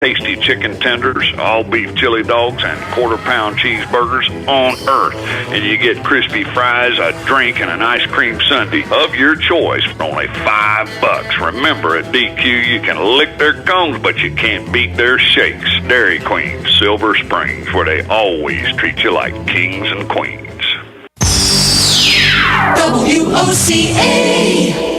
Tasty chicken tenders, all beef chili dogs, and quarter-pound cheeseburgers on Earth. And you get crispy fries, a drink, and an ice cream sundae of your choice for only $5. Remember, at DQ, you can lick their cones, but you can't beat their shakes. Dairy Queen, Silver Springs, where they always treat you like kings and queens. WOCA.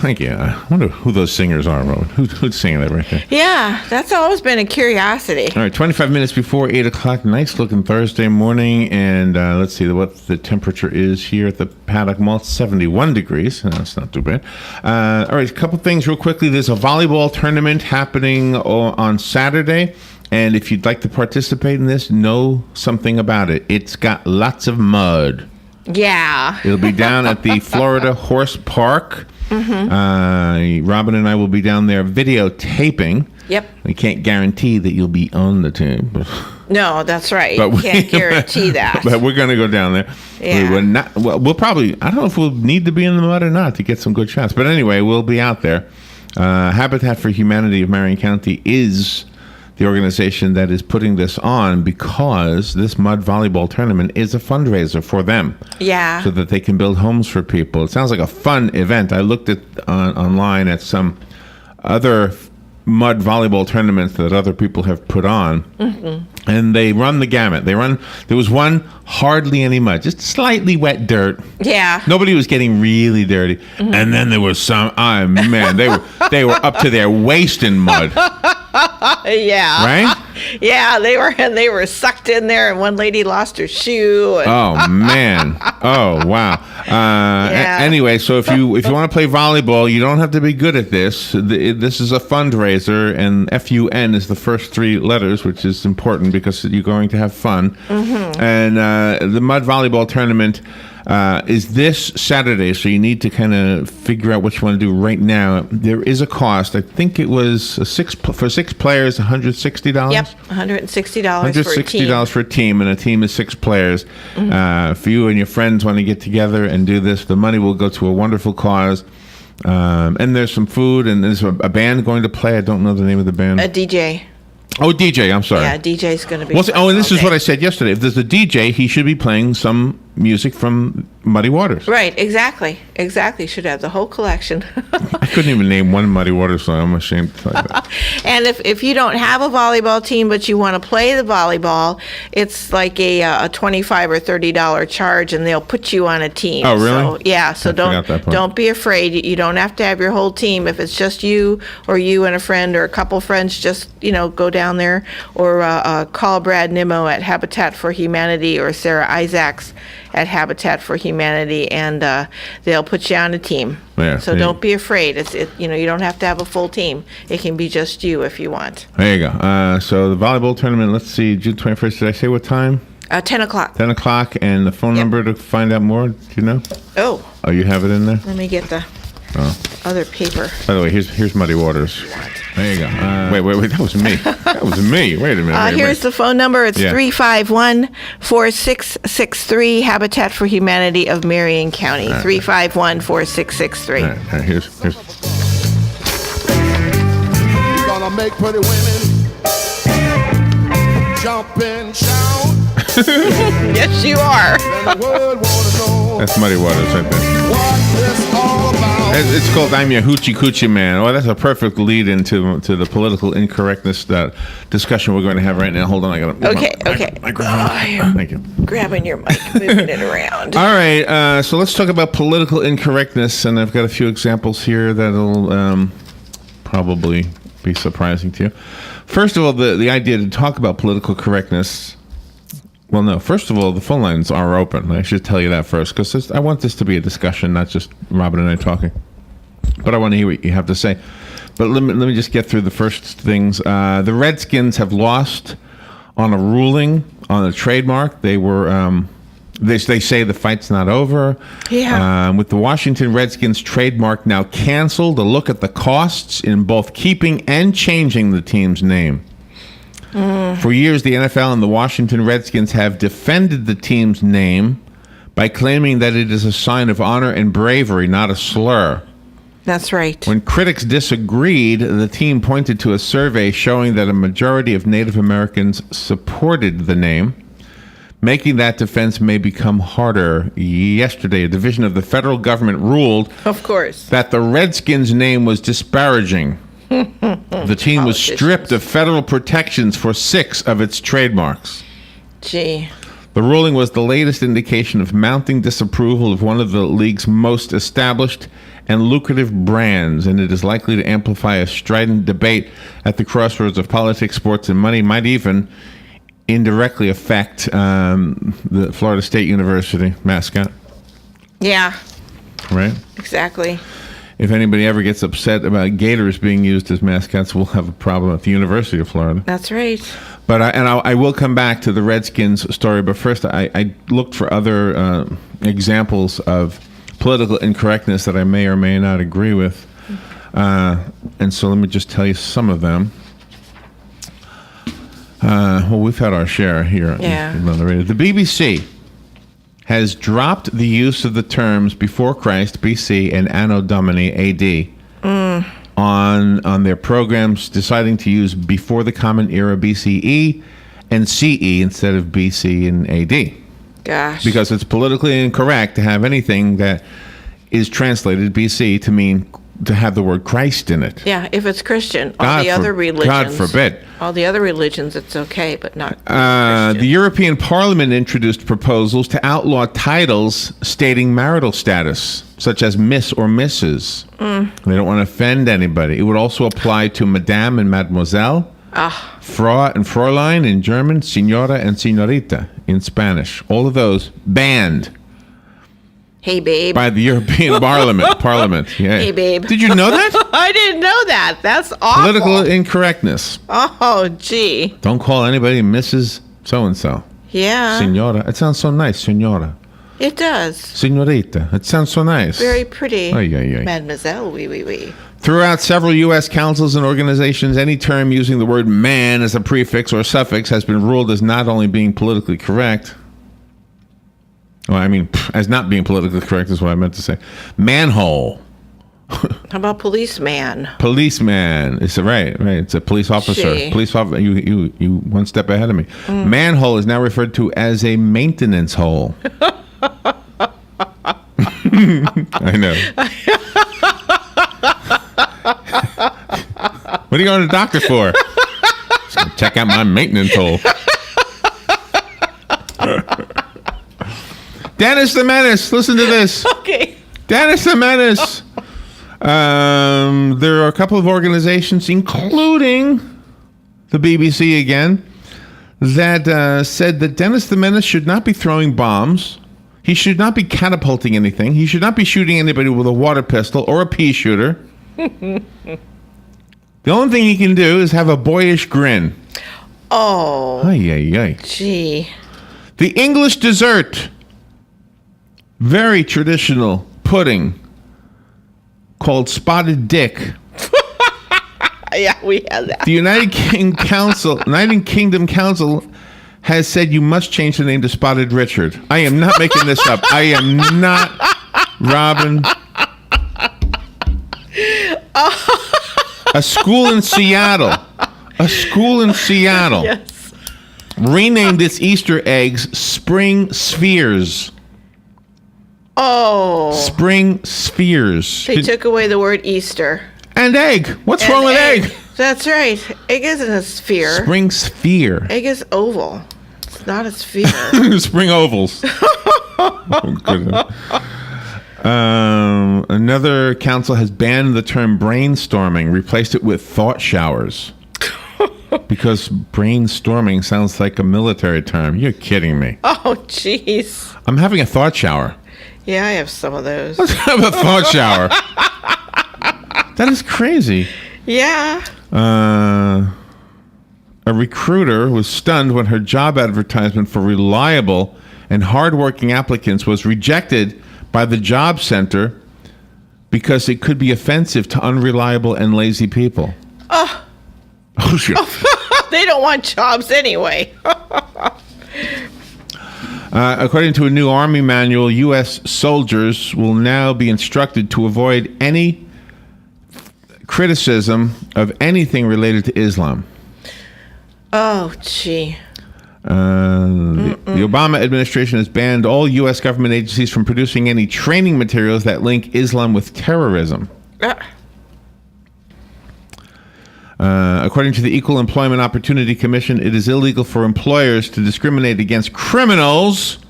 Thank you. I wonder who those singers are, Robin. Who's singing that right there? Yeah, that's always been a curiosity. All right, 25 minutes before 8 o'clock. Nice looking Thursday morning. And let's see what the temperature is here at the Paddock Mall. It's 71 degrees. That's not too bad. All right, a couple things real quickly. There's a volleyball tournament happening on Saturday. And if you'd like to participate in this, know something about it. It's got lots of mud. Yeah. It'll be down at the Florida Horse Park. Mm-hmm. Robin and I will be down there videotaping. Yep. We can't guarantee that you'll be on the team. No, that's right. But can't guarantee that. But we're going to go down there. Yeah. We'll probably, I don't know if we'll need to be in the mud or not to get some good shots. But anyway, we'll be out there. Habitat for Humanity of Marion County is the organization that is putting this on because this mud volleyball tournament is a fundraiser for them. Yeah. So that they can build homes for people. It sounds like a fun event. I looked at online at some other mud volleyball tournaments that other people have put on, and they run the gamut. There was one hardly any mud, just slightly wet dirt. Yeah. Nobody was getting really dirty, and then there was some. Oh man, they were up to their waist in mud. Yeah. Right? Yeah, they were sucked in there, and one lady lost her shoe. Oh man! Oh wow! Yeah. Anyway, so if you want to play volleyball, you don't have to be good at this. This is a fundraiser, and FUN is the first three letters, which is important because you're going to have fun. Mm-hmm. And the mud volleyball tournament is this Saturday, so you need to kind of figure out what you want to do right now. There is a cost. I think it was for six players, $160. Yep, $160 $160 for a team, and a team is six players. Mm-hmm. If you and your friends want to get together and do this, the money will go to a wonderful cause. And there's some food, and there's a band going to play. I don't know the name of the band. A DJ. Oh, DJ, I'm sorry. Yeah, DJ's going to be. And this is what I said yesterday. If there's a DJ, he should be playing some music from Muddy Waters. Right, exactly. Should have the whole collection. I couldn't even name one Muddy Waters song. I'm ashamed to tell you that. And if you don't have a volleyball team, but you want to play the volleyball, it's like a $25 or $30 charge, and they'll put you on a team. Oh, really? So don't be afraid. You don't have to have your whole team. If it's just you and a friend or a couple friends, just go down there or call Brad Nimmo at Habitat for Humanity or Sarah Isaacs at Habitat for Humanity, and they'll put you on a team. Yeah, so don't be afraid. You don't have to have a full team. It can be just you if you want. There you go. So the volleyball tournament, let's see, June 21st. Did I say what time? 10 o'clock. 10 o'clock, and the phone number to find out more, do you know? Oh, you have it in there? let me get the other paper. By the way, here's Muddy Waters. There you go. Wait, that was me. That was me. Wait a minute. Here's the phone number. It's 351-4663, Habitat for Humanity of Marion County. 351-4663. All right, here's. You're gonna make pretty women jump and shout. Yes, you are. And the world wanna know That's Muddy Waters right there. what this all about. It's called "I'm Your Hoochie Coochie Man." Well, that's a perfect lead into the political incorrectness discussion we're going to have right now. Hold on, I got to Okay. microphone. Thank you. Grabbing your mic, moving it around. All right, so let's talk about political incorrectness, and I've got a few examples here that'll probably be surprising to you. First of all, the idea to talk about political correctness. Well, no. First of all, the phone lines are open. I should tell you that first, because I want this to be a discussion, not just Robin and I talking. But I want to hear what you have to say. But let me just get through the first things. The Redskins have lost on a ruling on a trademark. They were they say the fight's not over. Yeah. With the Washington Redskins trademark now canceled, a look at the costs in both keeping and changing the team's name. For years, the NFL and the Washington Redskins have defended the team's name by claiming that it is a sign of honor and bravery, not a slur. That's right. When critics disagreed, the team pointed to a survey showing that a majority of Native Americans supported the name, making that defense may become harder. Yesterday, a division of the federal government ruled Of course. that the Redskins name was disparaging. The team was stripped of federal protections for 6 of its trademarks. Gee. The ruling was the latest indication of mounting disapproval of one of the league's most established and lucrative brands, and it is likely to amplify a strident debate at the crossroads of politics, sports, and money. Might even indirectly affect the Florida State University mascot. Yeah, Right? exactly. If anybody ever gets upset about gators being used as mascots, we'll have a problem at the University of Florida. That's right. But I will come back to the Redskins story. But first, I looked for other examples of political incorrectness that I may or may not agree with. And so let me just tell you some of them. Well, we've had our share here. Yeah. On the radio. The BBC has dropped the use of the terms before Christ, BC, and Anno Domini, AD, on their programs, deciding to use before the Common Era, BCE, and CE instead of BC and AD. Gosh. Because it's politically incorrect to have anything that is translated BC to mean to have the word Christ in it. Yeah, if it's Christian. All the other religions. God forbid. All the other religions, it's okay, but not The Christian. European Parliament introduced proposals to outlaw titles stating marital status, such as Miss or Mrs. They don't want to offend anybody. It would also apply to Madame and Mademoiselle, Frau and Fräulein in German, Signora and Señorita in Spanish. All of those banned Hey, babe. by the European Parliament. Yeah. Hey, babe. Did you know that? I didn't know that. That's awful. Political incorrectness. Oh, gee. Don't call anybody Mrs. So-and-so. Yeah, Signora. It sounds so nice, Signora. it does. Señorita. It sounds so nice. Very pretty. Ay, ay, ay. Mademoiselle, oui. Throughout several U.S. councils and organizations, any term using the word man as a prefix or suffix has been ruled as not only being politically correct. Well, I mean, as not being politically correct is what I meant to say. Manhole. How about policeman? Policeman. It's right. It's a police officer. Gee. Police officer. You one step ahead of me. Manhole is now referred to as a maintenance hole. I know. What are you going to the doctor for? Just gonna check out my maintenance hole. Dennis the Menace. Listen to this. Okay. Dennis the Menace. There are a couple of organizations, including the BBC again, that said that Dennis the Menace should not be throwing bombs. He should not be catapulting anything. He should not be shooting anybody with a water pistol or a pea shooter. The only thing he can do is have a boyish grin. Oh, Ay, ay, ay. gee. The English dessert. Very traditional pudding called spotted dick. Yeah, we had that. The United Kingdom Council has said you must change the name to Spotted Richard. I am not making this up. I am not, Robin. A school in Seattle. Yes. Renamed its Easter eggs Spring Spheres. Oh. Spring Spheres. They took away the word Easter. And egg. What's wrong with egg? That's right. Egg isn't a sphere. Spring Sphere. Egg is oval. It's not a sphere. Spring ovals. Oh, goodness. Another council has banned the term brainstorming, replaced it with thought showers. Because brainstorming sounds like a military term. You're kidding me. Oh, jeez. I'm having a thought shower. Yeah, I have some of those. Let's have a thought shower. That is crazy. Yeah. A recruiter was stunned when her job advertisement for reliable and hardworking applicants was rejected by the job center because it could be offensive to unreliable and lazy people. Oh, shit. They don't want jobs anyway. According to a new Army manual, U.S. soldiers will now be instructed to avoid any criticism of anything related to Islam. Oh, gee. The Obama administration has banned all U.S. government agencies from producing any training materials that link Islam with terrorism. According to the Equal Employment Opportunity Commission, it is illegal for employers to discriminate against criminals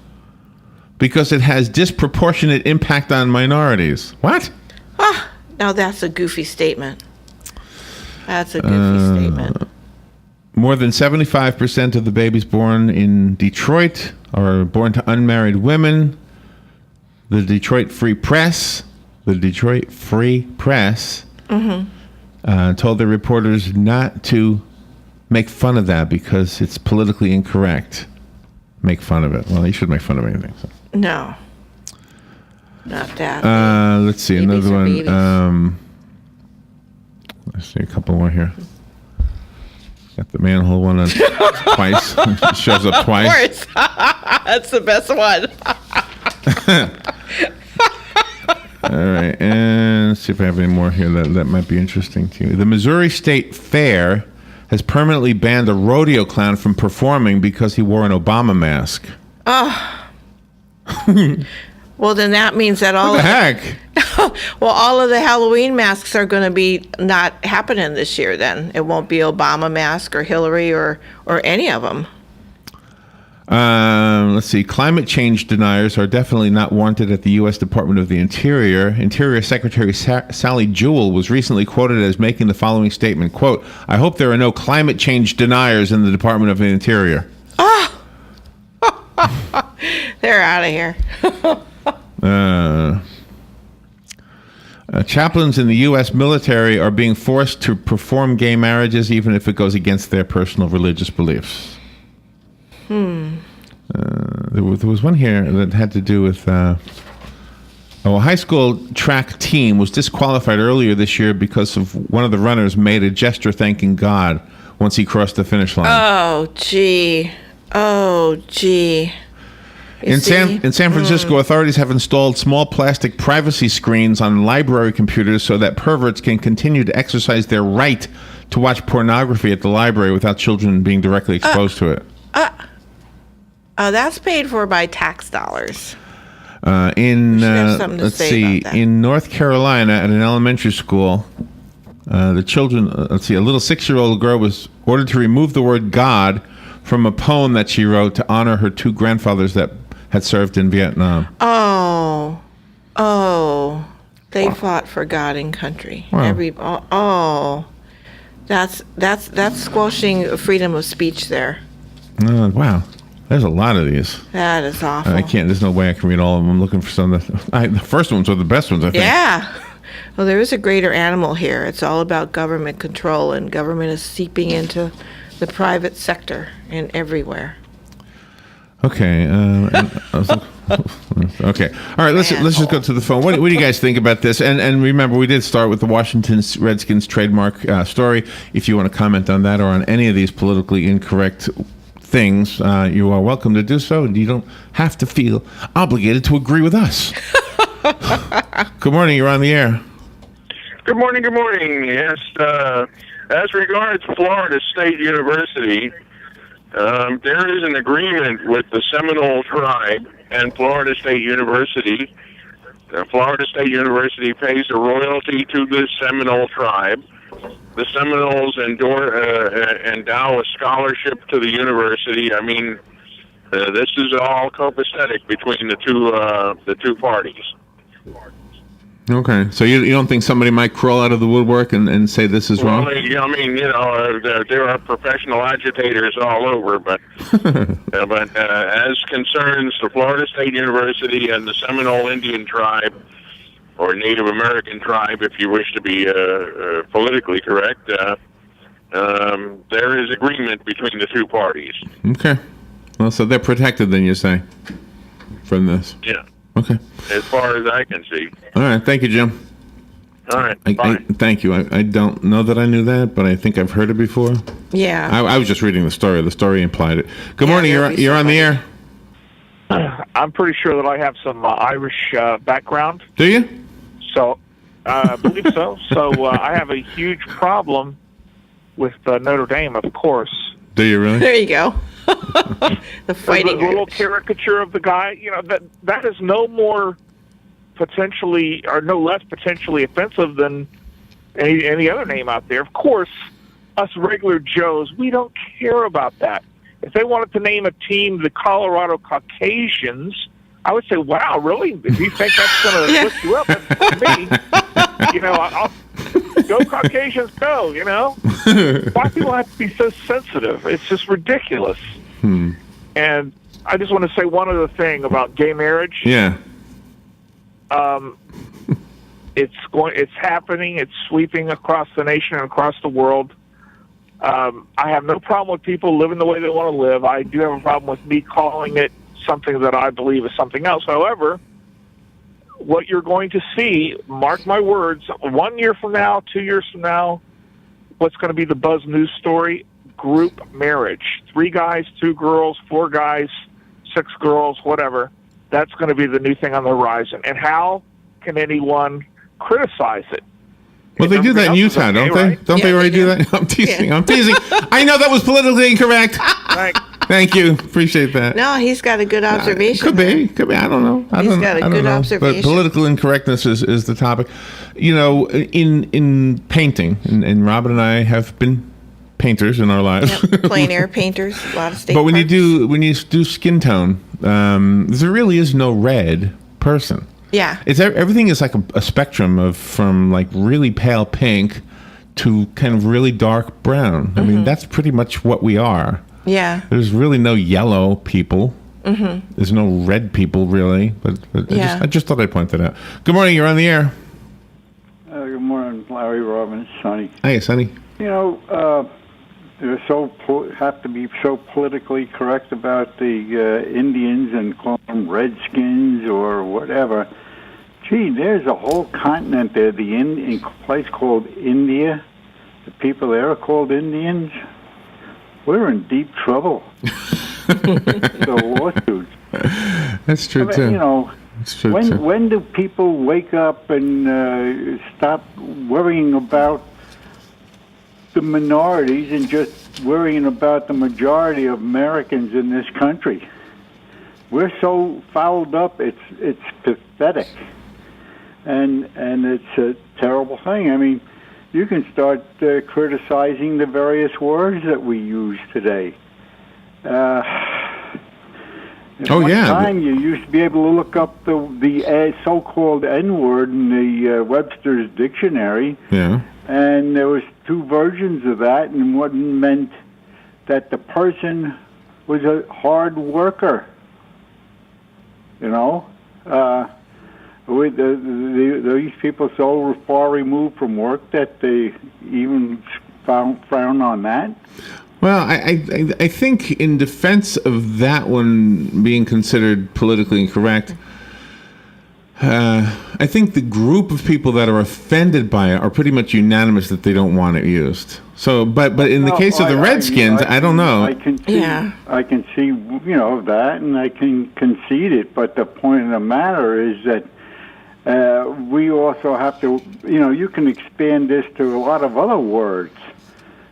because it has disproportionate impact on minorities. What? Now that's a goofy statement. That's a goofy statement. More than 75% of the babies born in Detroit are born to unmarried women. The Detroit Free Press told their reporters not to make fun of that because it's politically incorrect. Make fun of it. Well, you should make fun of anything. So. No. Not that. Let's see. Babies Another are one. babies. Let's see a couple more here. Got the manhole one on twice. Shows up twice. Of course. That's the best one. All right, and let's see if I have any more here that might be interesting to you. The Missouri State Fair has permanently banned a rodeo clown from performing because he wore an Obama mask. Well, then that means that all What the heck? well, all of the Halloween masks are going to be not happening this year. Then it won't be Obama mask or Hillary or any of them. Let's see. Climate change deniers are definitely not wanted at the U.S. Department of the Interior. Interior Secretary Sally Jewell was recently quoted as making the following statement, quote, "I hope there are no climate change deniers in the Department of the Interior." They're out of here. Chaplains in the U.S. military are being forced to perform gay marriages even if it goes against their personal religious beliefs. There was one here that had to do with a high school track team was disqualified earlier this year because of one of the runners made a gesture thanking God once he crossed the finish line. Oh, gee. In San Francisco, authorities have installed small plastic privacy screens on library computers so that perverts can continue to exercise their right to watch pornography at the library without children being directly exposed to it. That's paid for by tax dollars. In North Carolina, at an elementary school, the children, a little 6-year-old girl was ordered to remove the word God from a poem that she wrote to honor her two grandfathers that had served in Vietnam. They fought for God and country. Wow. That's squashing freedom of speech there. Wow. There's a lot of these. That is awful. I can't. There's no way I can read all of them. I'm looking for some. The first ones are the best ones, I think. Yeah. Well, there is a greater animal here. It's all about government control, and government is seeping into the private sector and everywhere. Okay. Okay. All right. Let's just go to the phone. What do you guys think about this? And remember, we did start with the Washington Redskins trademark story. If you want to comment on that or on any of these politically incorrect things, you are welcome to do so. You don't have to feel obligated to agree with us. Good morning. You're on the air. Good morning. Good morning. Yes. As regards Florida State University, there is an agreement with the Seminole tribe and Florida State University. Florida State University pays a royalty to the Seminole tribe. The Seminoles endow a scholarship to the university. I mean, this is all copacetic between the two parties. Okay, so you don't think somebody might crawl out of the woodwork and say this is wrong? Well, I mean, there are professional agitators all over, but as concerns the Florida State University and the Seminole Indian tribe, or Native American tribe, if you wish to be politically correct, there is agreement between the two parties. Okay. Well, so they're protected then, you say, from this? Yeah. Okay. As far as I can see. All right. Thank you, Jim. All right. Bye. Thank you. I don't know that I knew that, but I think I've heard it before. Yeah. I was just reading the story. The story implied it. Good morning. You're on the air. I'm pretty sure that I have some Irish background. Do you? So, I believe so. So I have a huge problem with Notre Dame, of course. Do you really? There you go. The fighting The little Irish. caricature of the guy, that is no more potentially or no less potentially offensive than any other name out there. Of course, us regular Joes, we don't care about that. If they wanted to name a team the Colorado Caucasians, I would say, wow, really? If you think that's going to lift you up, that's me. I'll go Caucasians, go, Why people have to be so sensitive? It's just ridiculous. And I just want to say one other thing about gay marriage. Yeah. It's happening. It's sweeping across the nation and across the world. I have no problem with people living the way they want to live. I do have a problem with me calling it something that I believe is something else. However, what you're going to see, mark my words, 1 year from now, 2 years from now, what's going to be the buzz news story? Group marriage. 3 guys, 2 girls, 4 guys, 6 girls, whatever. That's going to be the new thing on the horizon. And how can anyone criticize it? Well, they do that in Utah, don't they? Right? Don't they already do that? I'm teasing. I'm teasing. I know that was politically incorrect. Thanks. Thank you. Appreciate that. No, he's got a good observation. Could be. I don't know. He's got a good observation. But political incorrectness is the topic. In painting, and Robin and I have been painters in our lives. Yep, plein air painters, a lot of state But when parks. you do skin tone, there really is no red person. Yeah. Everything is like a spectrum from like really pale pink to kind of really dark brown. I mean, that's pretty much what we are. Yeah. There's really no yellow people. There's no red people, really. But Yeah. I just thought I'd point that out. Good morning. You're on the air. Good morning, Larry, Robin, Sonny. Hey, Sonny. They're have to be so politically correct about the Indians and call them Redskins or whatever. Gee, there's a whole continent there, in a place called India. The people there are called Indians. We're in deep trouble. The lawsuits. That's true, too. It's true, too. When do people wake up and stop worrying about the minorities and just worrying about the majority of Americans in this country? We're so fouled up, it's pathetic. And it's a terrible thing. I mean, you can start criticizing the various words that we use today. At one time, you used to be able to look up the so-called N-word in the Webster's dictionary. Yeah. And there was 2 versions of that, and one meant that the person was a hard worker. These people so far removed from work that they even frown on that. Well, I think in defense of that one being considered politically incorrect, I think the group of people that are offended by it are pretty much unanimous that they don't want it used. So, but in the case of the Redskins, I don't know. I can see that, and I can concede it. But the point of the matter is that we also have to, you can expand this to a lot of other words.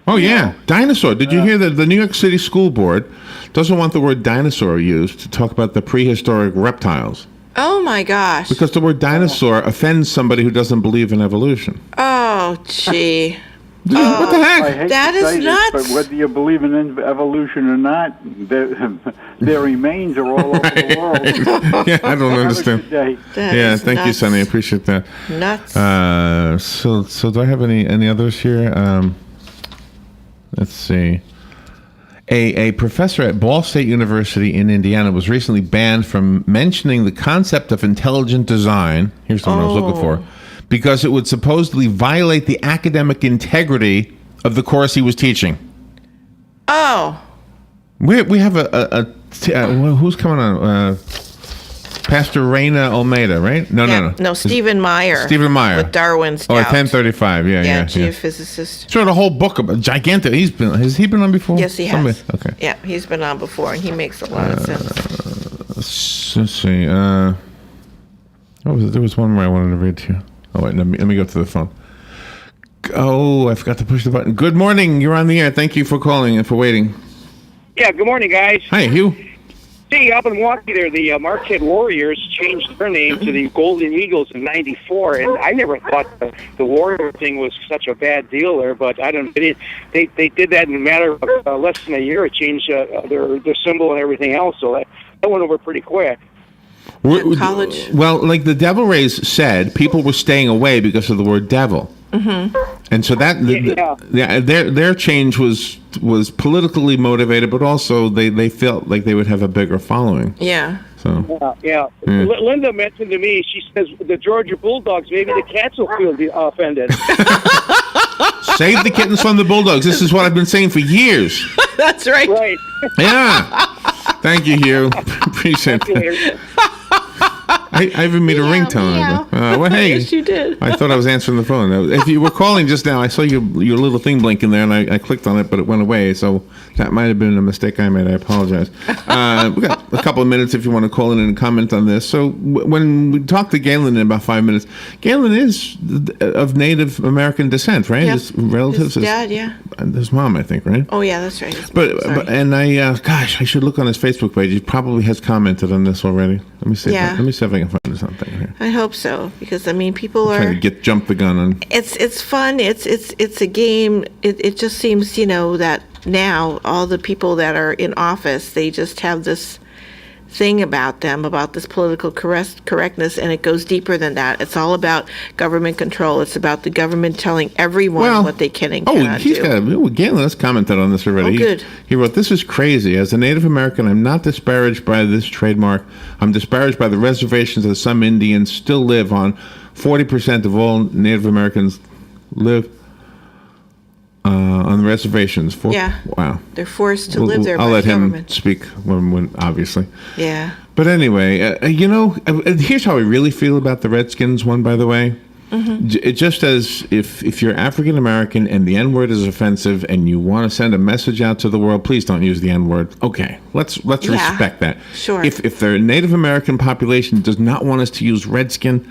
Oh, yeah. Dinosaur. Did you hear that the New York City School Board doesn't want the word dinosaur used to talk about the prehistoric reptiles? Oh, my gosh. Because the word dinosaur offends somebody who doesn't believe in evolution. Oh, gee. What the heck? I hate That to is say this, nuts. but whether you believe in evolution or not, their remains are all over the world. Yeah, I don't Have a understand. good day. Yeah, thank you, Sonny. I appreciate that. Nuts. So do I have any others here? Let's see. A professor at Ball State University in Indiana was recently banned from mentioning the concept of intelligent design. Here's the one I was looking for. Because it would supposedly violate the academic integrity of the course he was teaching. Oh. We have who's coming on? Pastor Reina Almeida, right? No. Stephen Meyer. Stephen Meyer. With Darwin's Oh, at Doubt. 10:35. Yeah. Geophysicist. Wrote a whole book about gigantic. Has he been on before? Yes, he has. Okay. Yeah, he's been on before, and he makes a lot of sense. Let's see. There was one more I wanted to read to you. Oh, wait, let me go to the phone. Oh, I forgot to push the button. Good morning. You're on the air. Thank you for calling and for waiting. Yeah, good morning, guys. Hi, Hugh. See, up in Milwaukee there, the Marquette Warriors changed their name to the Golden Eagles in '94, and I never thought the Warrior thing was such a bad deal there, but I don't. They did that in a matter of less than a year. It changed their symbol and everything else, so that went over pretty quick. College. Well, like the Devil Rays said, people were staying away because of the word devil. Mm-hmm. And so that their change was politically motivated, but also they felt like they would have a bigger following. Yeah. So Yeah. Linda mentioned to me, she says the Georgia Bulldogs, maybe the cats will feel offended. Save the kittens from the Bulldogs. This is what I've been saying for years. That's right. Right. Yeah. Thank you, Hugh. Appreciate it. I even made a ringtone. Well, hey. Yes, you did. I thought I was answering the phone. If you were calling just now, I saw your little thing blinking there, and I clicked on it, but it went away. So that might have been a mistake I made. I apologize. We got a couple of minutes if you want to call in and comment on this. So when we talked to Galen in about 5 minutes, Galen is of Native American descent, right? Yep. His relatives, His dad, yeah. And his mom, I think, right? Oh, yeah, that's right. But I should look on his Facebook page. He probably has commented on this already. Let me see. Yeah. Let me see if I can find something here. I hope so, because I mean, people Trying are. to jump the gun on. It's fun. It's a game. It just seems, that now all the people that are in office, they just have this thing about them, about this political correctness, and it goes deeper than that. It's all about government control. It's about the government telling everyone what they can and cannot do. Galen has commented on this already. Oh, good. He wrote, "This is crazy. As a Native American, I'm not disparaged by this trademark. I'm disparaged by the reservations that some Indians still live on. 40% of all Native Americans live on the reservations." Yeah. Wow. They're forced to live there I'll by let the him government. speak when obviously. Yeah. But anyway, here's how I really feel about the Redskins one, by the way. Mm-hmm. It just as if you're African American and the N-word is offensive and you want to send a message out to the world, please don't use the N-word. Okay, let's respect that. Sure. If the Native American population does not want us to use Redskin,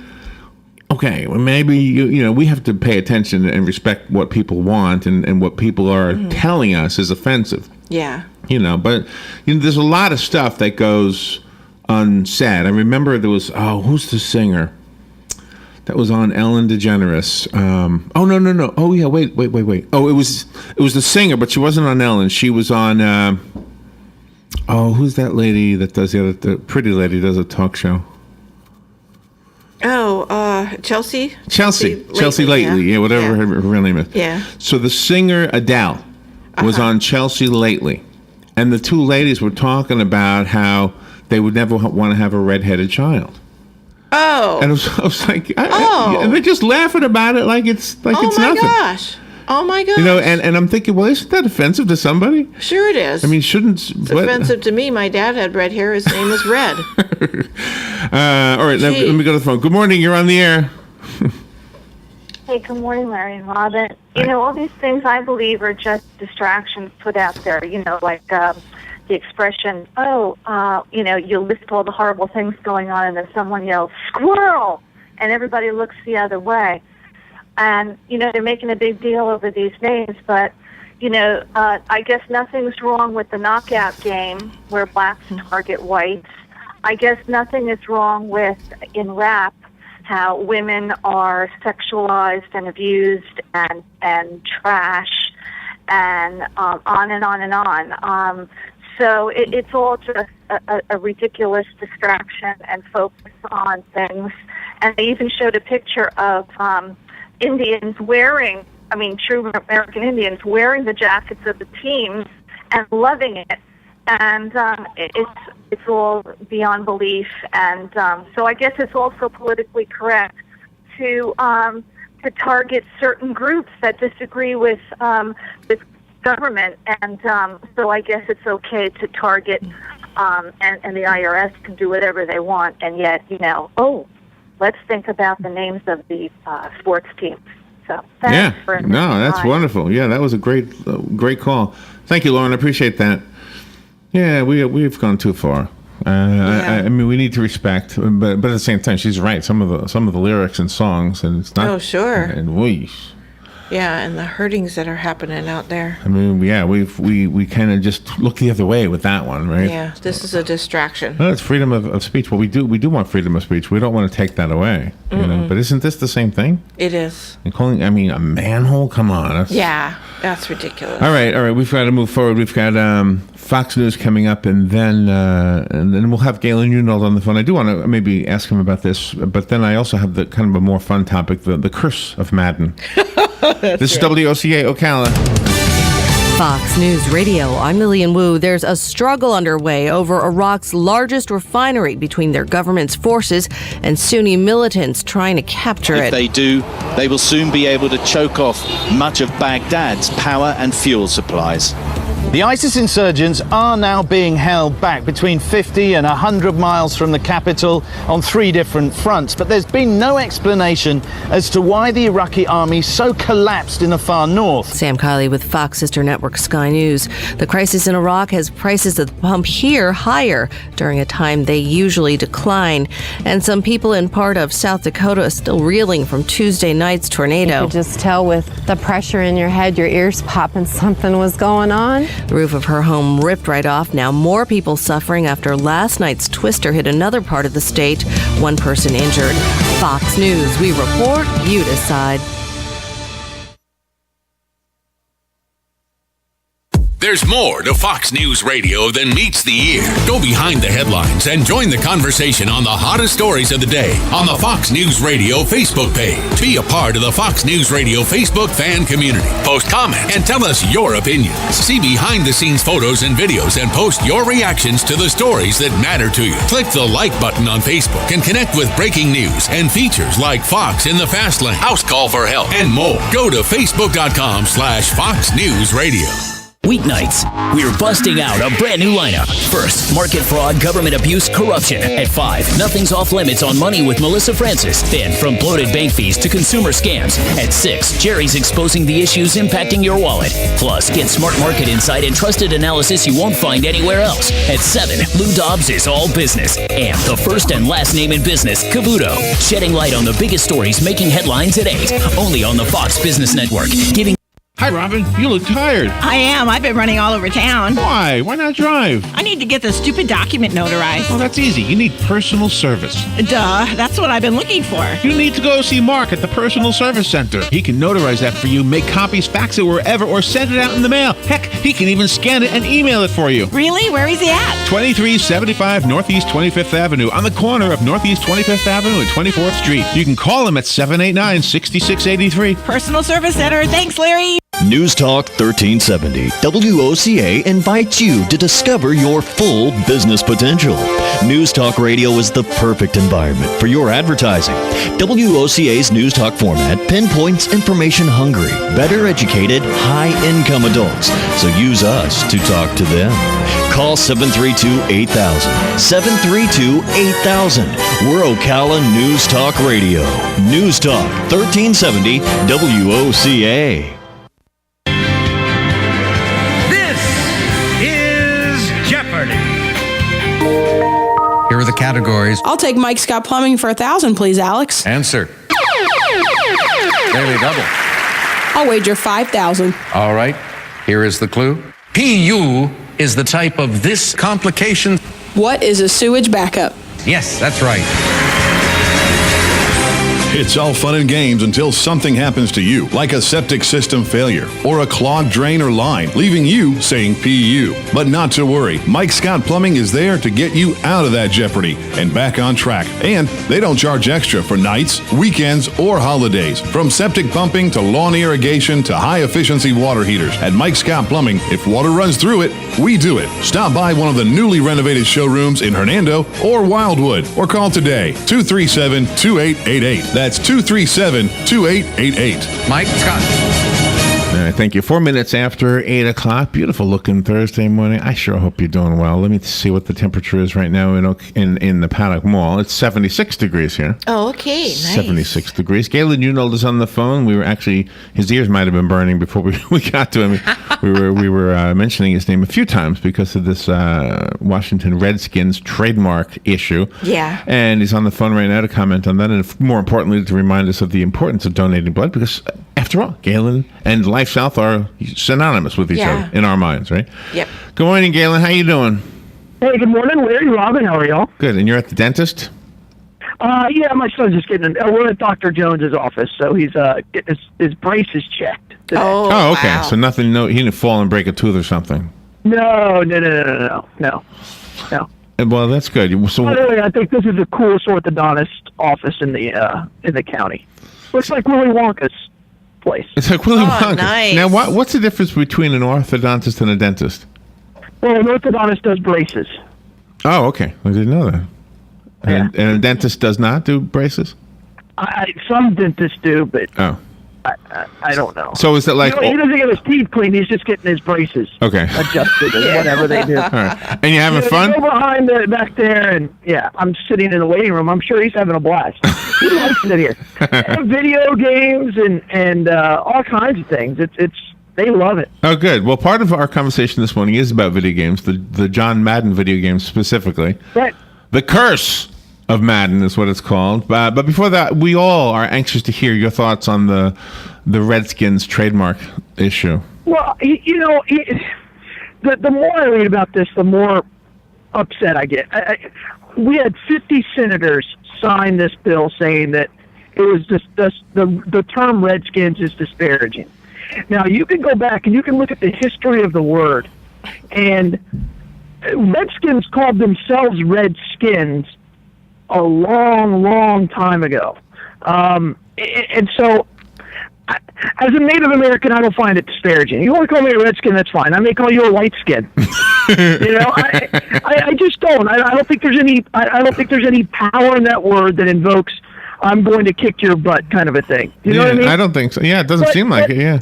okay, well, maybe we have to pay attention and respect what people want and what people are telling us is offensive. Yeah. But there's a lot of stuff that goes unsaid. I remember there was who's the singer that was on Ellen DeGeneres? No. Oh yeah, wait. Oh, it was the singer, but she wasn't on Ellen. She was on who's that lady that does the pretty lady does a talk show? Oh, Chelsea Lately, yeah, whatever her real name is. Yeah. So the singer Adele was on Chelsea Lately, and the two ladies were talking about how they would never want to have a redheaded child. Oh. And I was like, and they're just laughing about it like it's nothing. Oh my gosh. And I'm thinking, well, isn't that offensive to somebody? Sure it is. I mean, shouldn't... It's offensive to me. My dad had red hair. His name was Red. All right, let me go to the phone. Good morning. You're on the air. Hey, good morning, Larry and Robin. All these things I believe are just distractions put out there, like the expression, you list all the horrible things going on and then someone yells, squirrel, and everybody looks the other way. And, they're making a big deal over these names, but, I guess nothing's wrong with the knockout game where blacks target whites. I guess nothing is wrong with, in rap, how women are sexualized and abused and trash and on and on and on. So it's all just a ridiculous distraction and focus on things. And they even showed a picture of Indians true American Indians wearing the jackets of the teams and loving it. And it's all beyond belief. And so I guess it's also politically correct to target certain groups that disagree with government. And so I guess it's okay to target, and the IRS can do whatever they want. And yet, let's think about the names of the sports teams. So thanks for that's wonderful. Yeah, that was a great call. Thank you, Lauren. I appreciate that. Yeah, we've gone too far. I mean, we need to respect, but at the same time, she's right. Some of the lyrics and songs, and it's not. Oh, sure. And we. Yeah, and the hurtings that are happening out there. I mean, yeah, we kind of just look the other way with that one, right? Yeah, this is a distraction. No, it's freedom of speech. Well, we do want freedom of speech. We don't want to take that away, you know. But isn't this the same thing? It is. And calling, I mean, a manhole? Come on. That's ridiculous. All right. We've got to move forward. We've got Fox News coming up, and then we'll have Galen Unold on the phone. I do want to maybe ask him about this, but then I also have the kind of a more fun topic, the curse of Madden. This is WOCA Ocala. Fox News Radio, I'm Lillian Wu. There's a struggle underway over Iraq's largest refinery between their government's forces and Sunni militants trying to capture it. If they do, they will soon be able to choke off much of Baghdad's power and fuel supplies. The ISIS insurgents are now being held back between 50 and 100 miles from the capital on 3 different fronts, but there's been no explanation as to why the Iraqi army so collapsed in the far north. Sam Kiley with Fox sister network Sky News. The crisis in Iraq has prices at the pump here higher during a time they usually decline. And some people in part of South Dakota are still reeling from Tuesday night's tornado. You could just tell with the pressure in your head, your ears popping, something was going on. The roof of her home ripped right off. Now more people suffering after last night's twister hit another part of the state. 1 person injured. Fox News, we report, you decide. There's more to Fox News Radio than meets the ear. Go behind the headlines and join the conversation on the hottest stories of the day on the Fox News Radio Facebook page. Be a part of the Fox News Radio Facebook fan community. Post comments and tell us your opinions. See behind-the-scenes photos and videos and post your reactions to the stories that matter to you. Click the like button on Facebook and connect with breaking news and features like Fox in the Fast Lane, House Call for Help, and more. Go to Facebook.com/Fox News Radio. Weeknights, we're busting out a brand new lineup. First, market fraud, government abuse, corruption. At 5, nothing's off limits on money with Melissa Francis. Then, from bloated bank fees to consumer scams. At 6, Jerry's exposing the issues impacting your wallet. Plus, get smart market insight and trusted analysis you won't find anywhere else. At 7, Lou Dobbs is all business. And the first and last name in business, Cavuto, shedding light on the biggest stories making headlines at 8. Only on the Fox Business Network. Giving. Hi, Robin. You look tired. I am. I've been running all over town. Why? Why not drive? I need to get the stupid document notarized. Well, that's easy. You need personal service. Duh. That's what I've been looking for. You need to go see Mark at the Personal Service Center. He can notarize that for you, make copies, fax it wherever, or send it out in the mail. Heck, he can even scan it and email it for you. Really? Where is he at? 2375 Northeast 25th Avenue, on the corner of Northeast 25th Avenue and 24th Street. You can call him at 789-6683. Personal Service Center. Thanks, Larry. News Talk 1370. WOCA invites you to discover your full business potential. News Talk Radio is the perfect environment for your advertising. WOCA's News Talk format pinpoints information-hungry, better educated, high-income adults. So use us to talk to them. Call 732-8000. 732-8000. We're Ocala News Talk Radio. News Talk 1370 WOCA. Here are the categories. I'll take Mike Scott Plumbing for 1,000, please, Alex. Answer. Daily double. I'll wager 5,000. All right. Here is the clue. PU is the type of this complication. What is a sewage backup? Yes, that's right. It's all fun and games until something happens to you, like a septic system failure or a clogged drain or line, leaving you saying PU. But not to worry, Mike Scott Plumbing is there to get you out of that jeopardy and back on track. And they don't charge extra for nights, weekends, or holidays. From septic pumping to lawn irrigation to high-efficiency water heaters. At Mike Scott Plumbing, if water runs through it, we do it. Stop by one of the newly renovated showrooms in Hernando or Wildwood, or call today, 237-2888. That's 237-2888. Mike Scott. All right, right, thank you. 4 minutes after 8 o'clock. Beautiful looking Thursday morning. I sure hope you're doing well. Let me see what the temperature is right now in the Paddock Mall. It's 76 degrees here. Oh, okay. Nice. 76 degrees. Galen Unold is on the phone. We were actually, his ears might have been burning before we got to him. we were mentioning his name a few times because of this Washington Redskins trademark issue. Yeah. And he's on the phone right now to comment on that, and more importantly, to remind us of the importance of donating blood, because after all, Galen and Life South are synonymous with each other in our minds, right? Yep. Good morning, Galen. How you doing? Hey, good morning, Larry, Robin. How are y'all? Good. And you're at the dentist? Yeah, my son's just getting. We're at Dr. Jones's office, so he's getting his braces checked today. Oh, okay. Wow. So nothing. No, he didn't fall and break a tooth or something. No. Well, that's good. So, by the way, I think this is the coolest orthodontist office in the county. Looks like Willy Wonka's place. It's like Willy Wonka. Nice. Now, what's the difference between an orthodontist and a dentist? Well, an orthodontist does braces. Oh, okay. I didn't know that. And a dentist does not do braces? Some dentists do, but oh. I don't know. So is it like... he doesn't get his teeth cleaned. He's just getting his braces adjusted or whatever they do. All right. And you having fun? Go behind back there, and I'm sitting in the waiting room. I'm sure he's having a blast. He likes it here. And video games and all kinds of things. They love it. Oh, good. Well, part of our conversation this morning is about video games, the John Madden video games specifically. Right. The Curse of Madden is what it's called. But before that, we all are anxious to hear your thoughts on the Redskins trademark issue. Well, the more I read about this, the more upset I get. We had 50 senators sign this bill saying that it was just the term Redskins is disparaging. Now, you can go back and you can look at the history of the word, and Redskins called themselves Redskins a long, long time ago. And so, as a Native American, I don't find it disparaging. You want to call me a Redskin, that's fine. I may call you a white skin. I just don't. I don't think there's any. I don't think there's any power in that word that invokes "I'm going to kick your butt" kind of a thing. You know what I mean? I don't think so. Yeah, it doesn't seem like it. Yeah.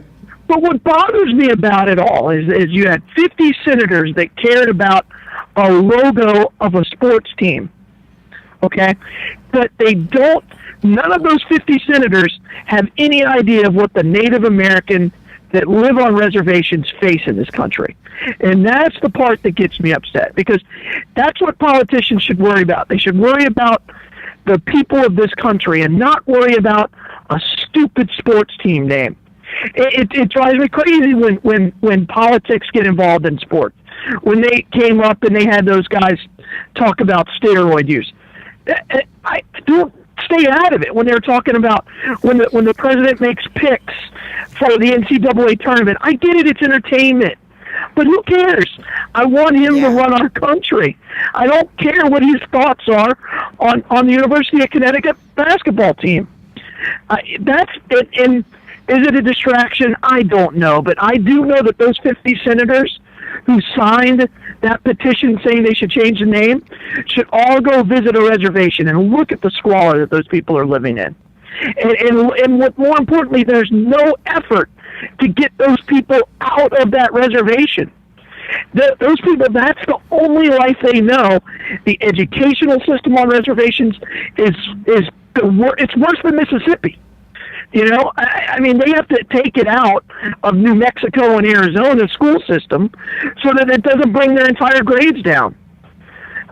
But what bothers me about it all is you had 50 senators that cared about a logo of a sports team. Okay? But none of those 50 senators have any idea of what the Native American that live on reservations face in this country. And that's the part that gets me upset, because that's what politicians should worry about. They should worry about the people of this country and not worry about a stupid sports team name. It drives me crazy when politics get involved in sports. When they came up and they had those guys talk about steroid use, I don't stay out of it. When they're talking about when the president makes picks for the NCAA tournament, I get it; it's entertainment. But who cares? I want him to run our country. I don't care what his thoughts are on the University of Connecticut basketball team. That's it. And is it a distraction? I don't know. But I do know that those 50 senators who signed that petition saying they should change the name should all go visit a reservation and look at the squalor that those people are living in. And what more importantly, there's no effort to get those people out of that reservation. Those people, that's the only life they know. The educational system on reservations it's worse than Mississippi. I mean, they have to take it out of New Mexico and Arizona school system so that it doesn't bring their entire grades down.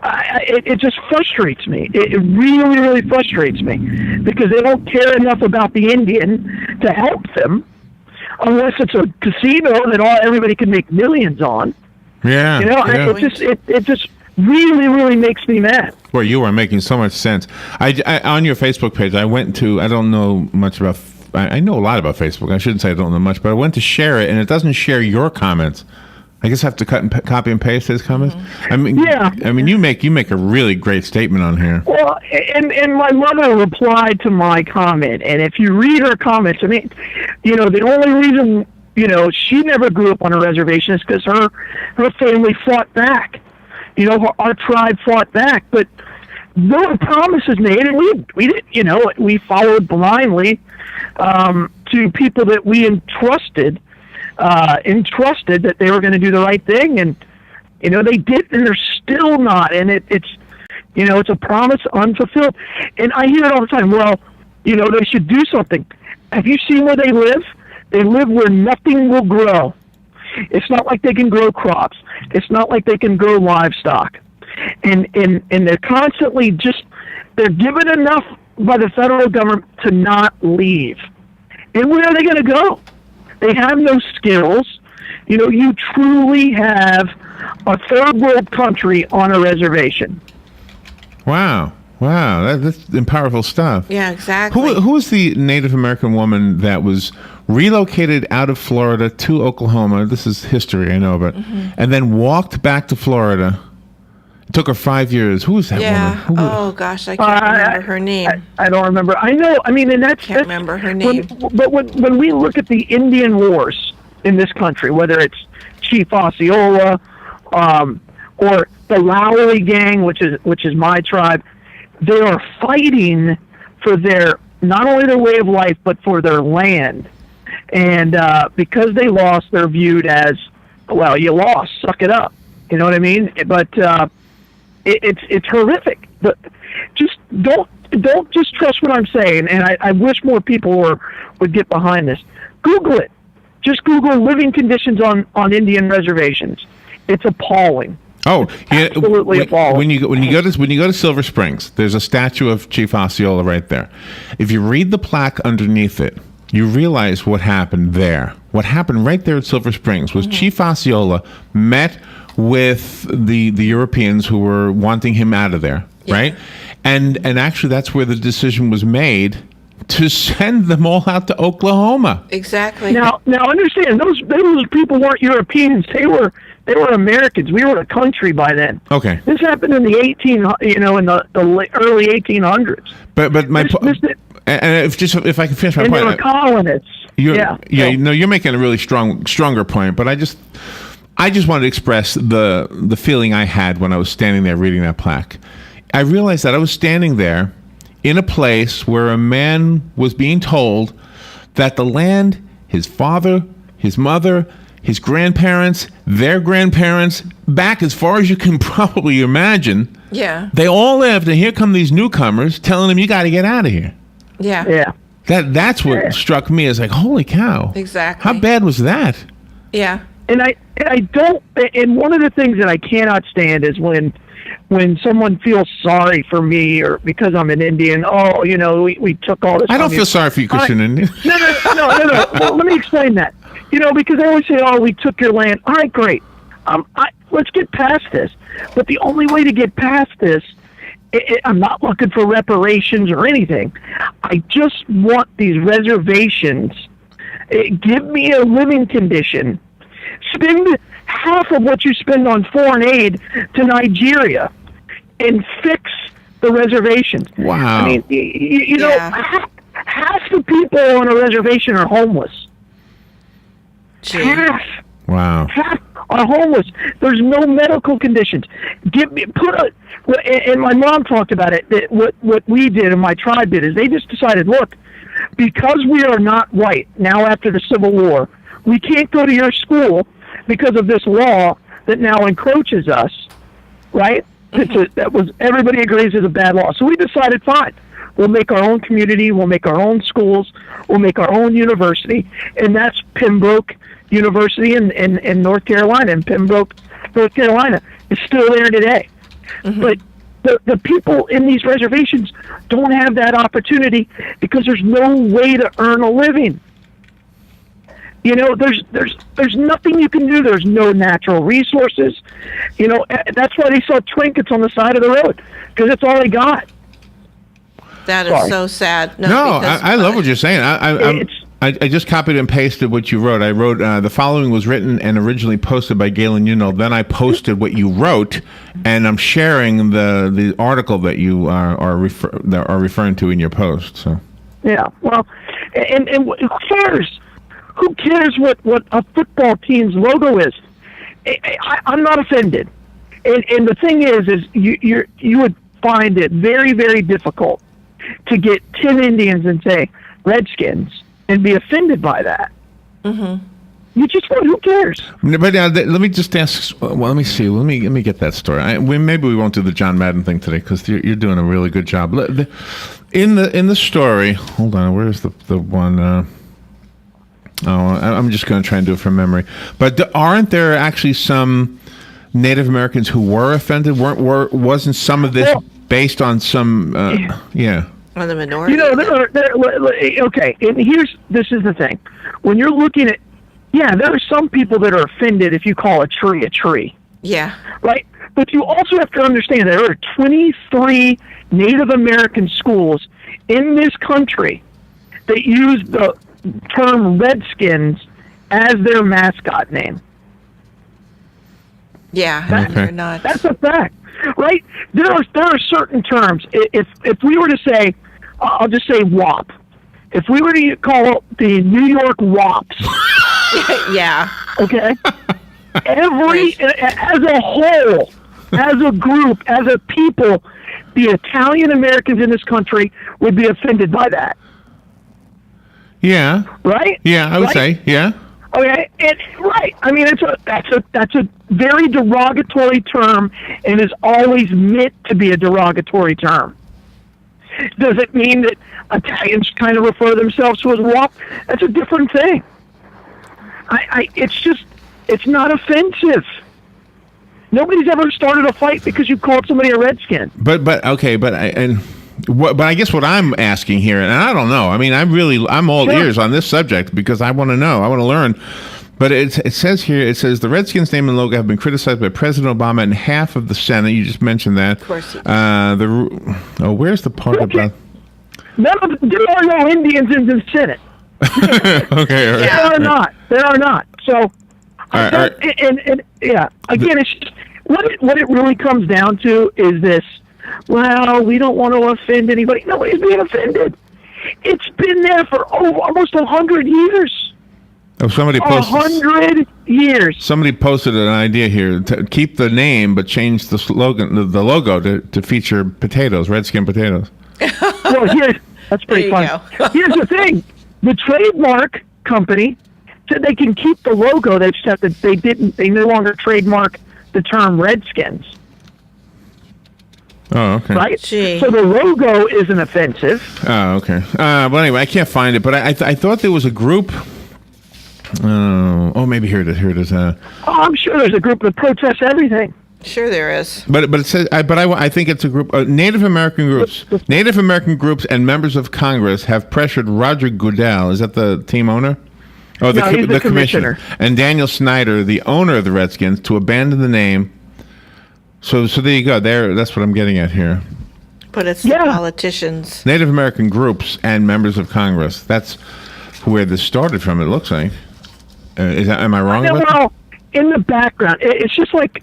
It just frustrates me. It really, really frustrates me, because they don't care enough about the Indian to help them, unless it's a casino that everybody can make millions on. Yeah. It just really, really makes me mad. Well, you are making so much sense. I on your Facebook page, I went to, I don't know much about, I know a lot about Facebook. I shouldn't say I don't know much, but I went to share it, and it doesn't share your comments. I guess I have to copy and paste his comments. Mm-hmm. I mean, you make a really great statement on here. Well, and my mother replied to my comment, and if you read her comments, I mean, the only reason she never grew up on a reservation is because her family fought back. Our tribe fought back, but there were promises made, and we didn't. We followed blindly to people that we entrusted entrusted that they were going to do the right thing, and they did, and they're still not. And it's it's a promise unfulfilled. And I hear it all the time. Well, they should do something. Have you seen where they live? They live where nothing will grow. It's not like they can grow crops. It's not like they can grow livestock. And they're constantly they're given enough by the federal government to not leave. And where are they going to go? They have no skills. You truly have a third world country on a reservation. Wow, that's powerful stuff. Yeah, exactly. Who was the Native American woman that was relocated out of Florida to Oklahoma? This is history, I know, but and then walked back to Florida. It took her 5 years. Who was that woman? Oh gosh, I can't remember her name. I don't remember. I know. I mean, and can't remember her name. But when we look at the Indian wars in this country, whether it's Chief Osceola, or the Lowry gang, which is my tribe, they are fighting for not only their way of life but for their land. And because they lost, they're viewed as, well, you lost, suck it up. You know what I mean? But it's horrific. But just don't just trust what I'm saying. And I wish more people would get behind this. Google it. Just Google living conditions on Indian reservations. It's appalling. Oh, yeah, absolutely appalling. When you go to Silver Springs, there's a statue of Chief Osceola right there. If you read the plaque underneath it, you realize what happened there. What happened right there at Silver Springs was Chief Osceola met with the Europeans who were wanting him out of there, right? And actually, that's where the decision was made to send them all out to Oklahoma. Exactly. Now understand, those people weren't Europeans. They were Americans. We were a country by then. Okay. This happened in the early 1800s. But my and if I can finish my point, they were colonists. You're making a really stronger point. But I just wanted to express the feeling I had when I was standing there reading that plaque. I realized that I was standing there in a place where a man was being told that the land, his father, his mother, his grandparents, their grandparents, back as far as you can probably imagine, they all lived, and here come these newcomers telling them, you got to get out of here. Yeah. That's what struck me as like, holy cow. Exactly. How bad was that? Yeah. And I don't, and one of the things that I cannot stand is when someone feels sorry for me or because I'm an Indian, we took all this. I don't feel sorry for you because you're an Indian. No. Well, let me explain that. Because they always say, we took your land. All right, great. Let's get past this. But the only way to get past this, I'm not looking for reparations or anything. I just want these reservations. Give me a living condition. Spend half of what you spend on foreign aid to Nigeria and fix the reservations. Wow. I mean, half the people on a reservation are homeless. Half. Wow. Half are homeless. There's no medical conditions. And my mom talked about it. That what we did and my tribe did is they just decided, look, because we are not white now after the Civil War, we can't go to your school because of this law that now encroaches us, right? Everybody agrees is a bad law. So we decided, fine, we'll make our own community, we'll make our own schools, we'll make our own university, and that's Pembroke University in North Carolina. And Pembroke, North Carolina is still there today. But the people in these reservations don't have that opportunity because there's no way to earn a living. There's nothing you can do. There's no natural resources. That's why they sell trinkets on the side of the road, because that's all they got. That is so sad. I love what you're saying. I just copied and pasted what you wrote. I wrote, the following was written and originally posted by Galen Unold. Then I posted what you wrote, and I'm sharing the article that you are referring to in your post. So. Yeah, well, and who cares? Who cares what a football team's logo is? I'm not offended. And the thing is you would find it very, very difficult to get 10 Indians and say Redskins and be offended by that. You just who cares? But let me just ask. Well, let me see. Let me get that story. Maybe we won't do the John Madden thing today because you're doing a really good job. In the story, hold on. Where's the one? I'm just going to try and do it from memory. But aren't there actually some Native Americans who were offended? Wasn't some of this based on some? Yeah. On the minority. You know, okay. And this is the thing. When you're looking at, there are some people that are offended if you call a tree a tree. Yeah. Right? But you also have to understand there are 23 Native American schools in this country that use the term Redskins as their mascot name. Yeah, they're not. That's a fact, right? There are certain terms. If we were to say, I'll just say WAP. If we were to call the New York WAPs, yeah. Okay. As a whole, as a group, as a people, the Italian Americans in this country would be offended by that. Yeah. Right? Yeah, I would say, yeah. Okay, right. I mean, that's a very derogatory term, and is always meant to be a derogatory term. Does it mean that Italians kind of refer themselves to as WAP? That's a different thing. It's not offensive. Nobody's ever started a fight because you called somebody a redskin. But I guess what I'm asking here, and I don't know. I mean, I'm all ears on this subject because I want to know. I want to learn. But it says here, the Redskins' name and logo have been criticized by President Obama and half of the Senate. You just mentioned that. Of course. Where's the part about? There are no Indians in the Senate. Okay. All right. There are not. So, right. And again, it's just, what it really comes down to is this. Well, we don't want to offend anybody. Nobody's being offended. It's been there for almost 100 years. Oh, somebody posted 100 years. Somebody posted an idea here to keep the name but change the slogan, the logo to feature potatoes, redskin potatoes. Well, that's pretty fun. Here's the thing: the trademark company said they can keep the logo. They just have to. They no longer trademark the term Redskins. Oh, okay. Right? So the logo isn't offensive. Oh, okay. But anyway, I can't find it. But I thought there was a group. Maybe here it is. Here it is. I'm sure there's a group that protests everything. Sure, there is. But it says. I think it's a group. Native American groups. Native American groups and members of Congress have pressured Roger Goodell. Is that the team owner? Oh, he's the commissioner. And Daniel Snyder, the owner of the Redskins, to abandon the name. So there you go. That's what I'm getting at here. But it's the politicians. Native American groups and members of Congress. That's where this started from, it looks like. Am I wrong about that? Well, in the background, it's just like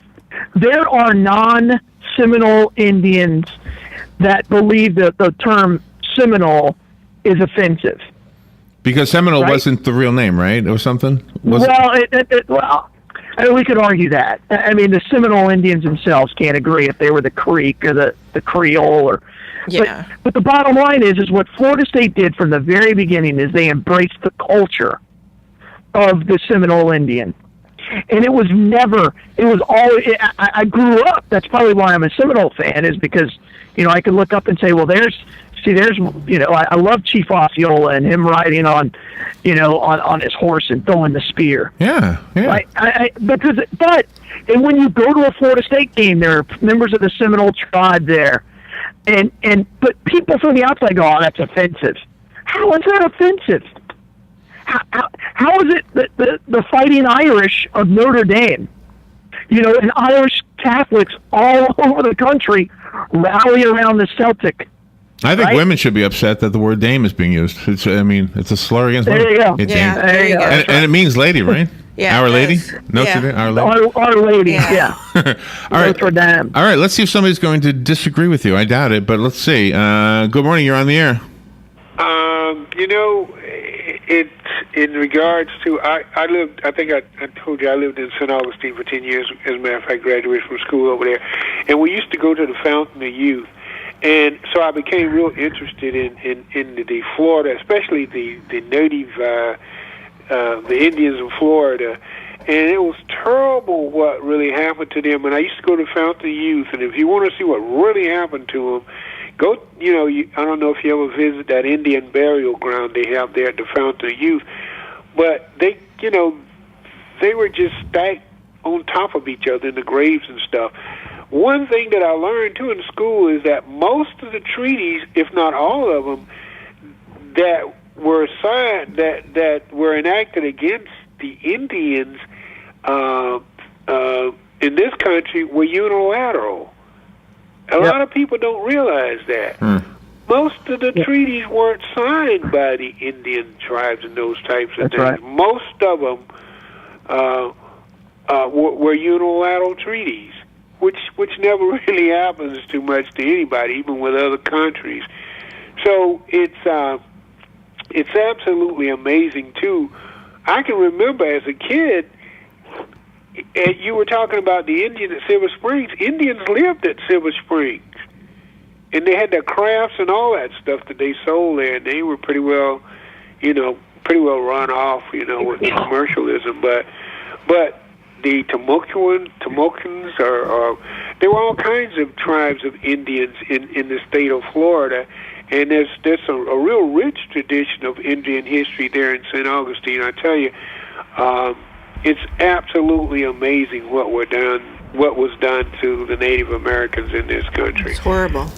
there are non-Seminole Indians that believe that the term Seminole is offensive. Because Seminole wasn't the real name, right? Or something? We could argue that. I mean, the Seminole Indians themselves can't agree if they were the Creek or the Creole or. Yeah. But the bottom line is what Florida State did from the very beginning is they embraced the culture of the Seminole Indian, and it was always. I grew up. That's probably why I'm a Seminole fan, is because I could look up and say, well, there's I love Chief Osceola and him riding on his horse and throwing the spear. Yeah. Right? And when you go to a Florida State game, there are members of the Seminole tribe there, but people from the outside go, "Oh, that's offensive." How is that offensive? How is it that the Fighting Irish of Notre Dame, and Irish Catholics all over the country rally around the Celtic? I think women should be upset that the word dame is being used. It's a slur against women. There you go. There you go. And it means lady, right? Yeah. Our Lady? Our Lady? Our Lady, yeah. All right. Notre Dame. All right, let's see if somebody's going to disagree with you. I doubt it, but let's see. Good morning. You're on the air. It's in regards to, I lived, I think I told you I lived in St. Augustine for 10 years. As a matter of fact, graduated from school over there. And we used to go to the Fountain of Youth. And so I became real interested in the Florida, especially the native the Indians of Florida, and it was terrible what really happened to them. And I used to go to Fountain of Youth, and if you want to see what really happened to them, go. I don't know if you ever visit that Indian burial ground they have there at the Fountain of Youth, but they were just stacked on top of each other in the graves and stuff. One thing that I learned too in school is that most of the treaties, if not all of them, that were signed, that were enacted against the Indians in this country were unilateral. A lot of people don't realize that. Most of the treaties weren't signed by the Indian tribes and those types of things. Right. Most of them were unilateral treaties, which never really happens too much to anybody, even with other countries. So it's absolutely amazing too. I can remember as a kid, and you were talking about the Indians at Silver Springs. Indians lived at Silver Springs, and they had their crafts and all that stuff that they sold there. And they were pretty well run off, with commercialism. But the Tomokans, or there were all kinds of tribes of Indians in the state of Florida. And there's a real rich tradition of Indian history there in St. Augustine. I tell you, it's absolutely amazing what was done to the Native Americans in this country. It's horrible.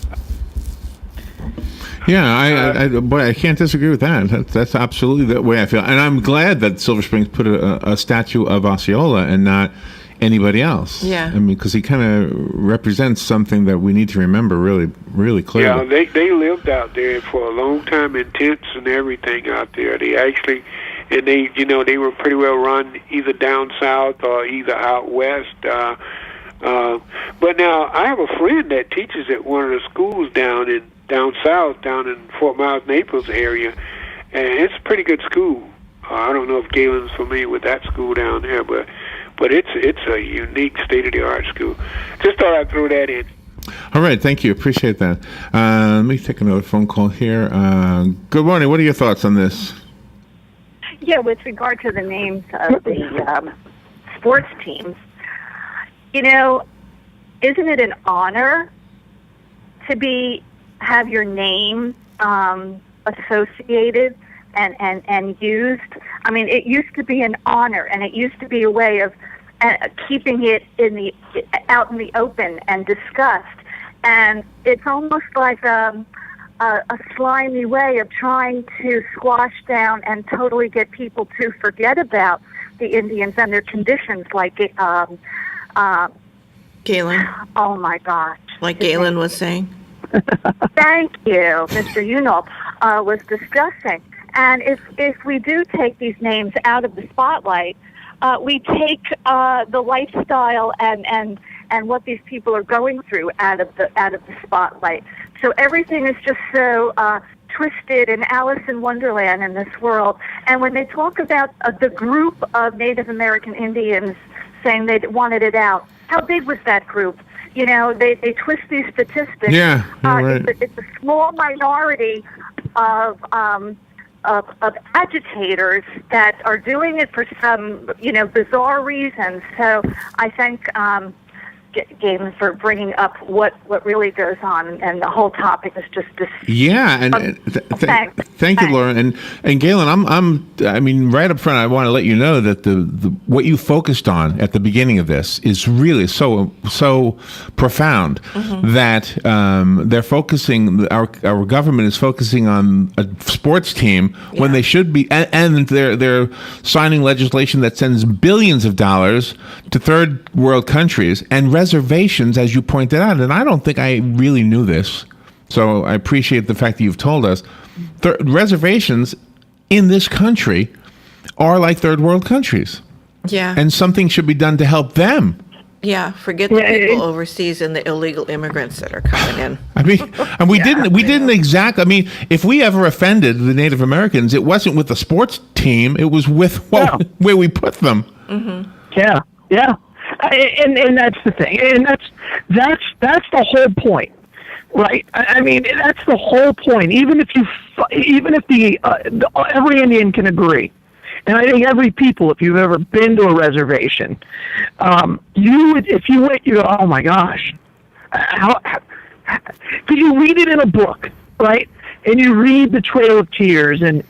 Yeah, I can't disagree with that. That's absolutely the way I feel, and I'm glad that Silver Springs put a statue of Osceola and not anybody else. Yeah, I mean, because he kind of represents something that we need to remember really, really clearly. Yeah, they lived out there for a long time in tents and everything out there. They actually, and they were pretty well run either down south or either out west. But now I have a friend that teaches at one of the schools down south, down in Fort Myers, Naples area, and it's a pretty good school. I don't know if Galen's familiar with that school down there, but it's a unique state-of-the-art school. Just thought I'd throw that in. All right, thank you. Appreciate that. Let me take another phone call here. Good morning. What are your thoughts on this? Yeah, with regard to the names of the sports teams, isn't it an honor to have your name associated and used? I mean, it used to be an honor, and it used to be a way of keeping it out in the open and discussed. And it's almost like a slimy way of trying to squash down and totally get people to forget about the Indians and their conditions, like Galen. Oh my gosh! Like Galen was saying. Thank you, Mr. Unold was discussing. And if we do take these names out of the spotlight, we take the lifestyle and what these people are going through out of the spotlight. So everything is just so twisted and Alice in Wonderland in this world. And when they talk about the group of Native American Indians saying they wanted it out, how big was that group? They twist these statistics. Yeah, you're right. It's a small minority of agitators that are doing it for some, bizarre reasons. So I thank Galen for bringing up what really goes on, and the whole topic is just this. Yeah, and thank you, Laura, and Galen. I mean, right up front, I want to let you know that the what you focused on at the beginning of this is really so profound that they're focusing. Our government is focusing on a sports team when they should be, and they're signing legislation that sends billions of dollars to third world countries and reservations, as you pointed out, and I don't think I really knew this, so I appreciate the fact that you've told us. Reservations in this country are like third world countries. Yeah. And something should be done to help them. Yeah, forget the people overseas and the illegal immigrants that are coming in. I mean, and we didn't exactly. I mean, if we ever offended the Native Americans, it wasn't with the sports team; it was with where we put them. Mm-hmm. Yeah. And that's the thing, and that's the whole point, right? I mean, that's the whole point. Even if every Indian can agree, And I think every people, if you've ever been to a reservation, you would, if you went, you go, oh my gosh, because you read it in a book, right? And you read the Trail of Tears, and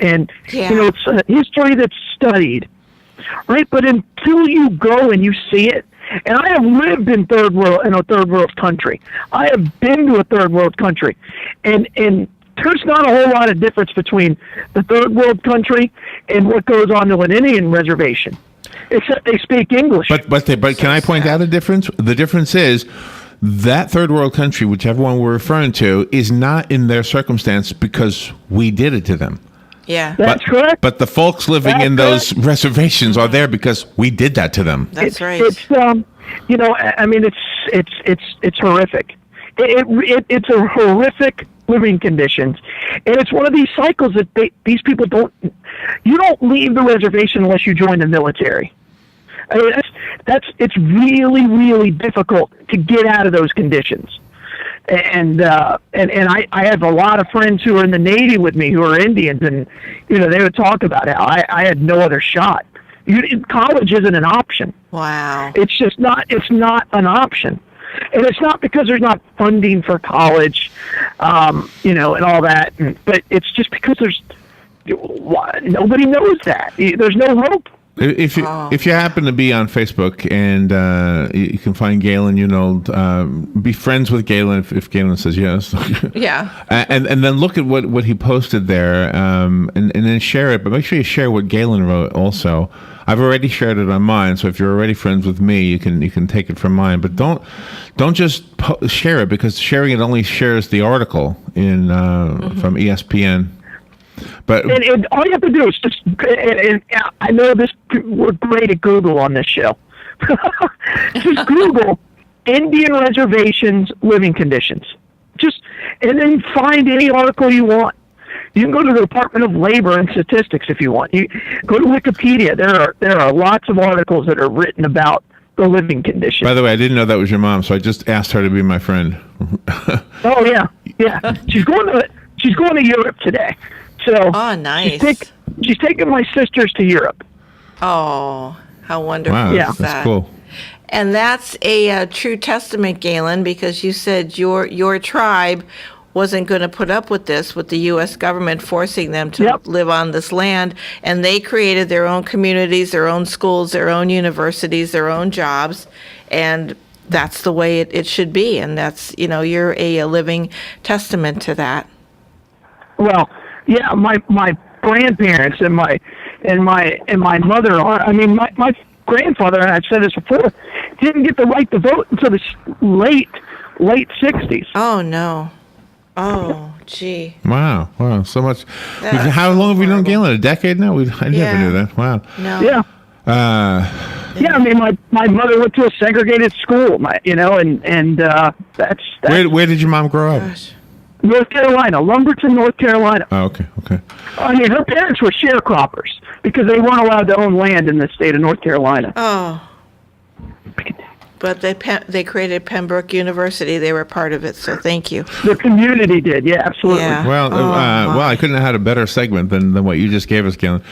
Yeah. you know, it's a history that's studied, right? But until you go and you see it, and I have lived in a third world country. I have been to a third world country, and there's not a whole lot of difference between the third world country and what goes on to an Indian reservation, except they speak English. But can I point out a difference? The difference is that third world country, whichever one we're referring to, is not in their circumstance because we did it to them. Yeah. That's correct. But the folks living in those reservations are there because we did that to them. That's right. It's you know, I mean, it's horrific. It's a horrific living conditions, and it's one of these cycles that these people don't. You don't leave the reservation unless you join the military. I mean, it's really, really difficult to get out of those conditions. And I have a lot of friends who are in the Navy with me who are Indians, and you know, they would talk about how I had no other shot. College isn't an option. Wow. It's just not. It's not an option, and it's not because there's not funding for college, you know, and all that. But it's just because nobody knows that. There's no hope. If you happen to be on Facebook and you can find Galen, be friends with Galen if Galen says yes. Yeah. And then look at what he posted there, and then share it. But make sure you share what Galen wrote also. I've already shared it on mine, so if you're already friends with me, you can take it from mine. But don't just share it, because sharing it only shares the article in from ESPN. But and all you have to do is just, and I know we're great at Google on this show. Just Google Indian reservations living conditions. And then find any article you want. You can go to the Department of Labor and Statistics if you want. You go to Wikipedia. There are lots of articles that are written about the living conditions. By the way, I didn't know that was your mom, so I just asked her to be my friend. Oh yeah. She's going to Europe today. So nice. She's taking my sisters to Europe. Oh, how wonderful Wow, is that's that? cool. And that's a true testament, Galen, because you said your tribe wasn't going to put up with this, with the U.S. government forcing them to live on this land, and they created their own communities, their own schools, their own universities, their own jobs, and that's the way it should be. And that's, you're a living testament to that. Well, yeah, my grandparents and my mother are. I mean, my grandfather, and I've said this before, didn't get the right to vote until the late 60s. Oh no! Oh, gee. Wow, so much. How long have we known Galen? A decade now? I never knew that. Wow. No. Yeah. Yeah, I mean, my mother went to a segregated school. And that's Where did your mom grow up? Gosh. North Carolina, Lumberton, North Carolina. Oh, okay. I mean, her parents were sharecroppers because they weren't allowed to own land in the state of North Carolina. Oh. But they created Pembroke University. They were part of it, so thank you. The community did, yeah, absolutely. Yeah. Well, I couldn't have had a better segment than what you just gave us, Galen.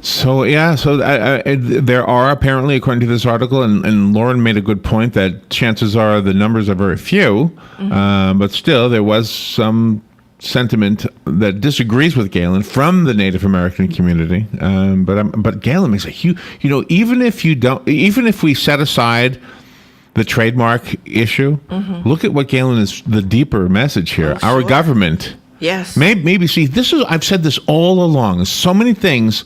So there are apparently, according to this article, and Lauren made a good point that chances are the numbers are very few, but still there was some sentiment that disagrees with Galen from the Native American community. But Galen makes a huge, even if we set aside the trademark issue, look at what Galen is, the deeper message here. Oh, Our sure. government. Yes. Maybe see, I've said this all along. So many things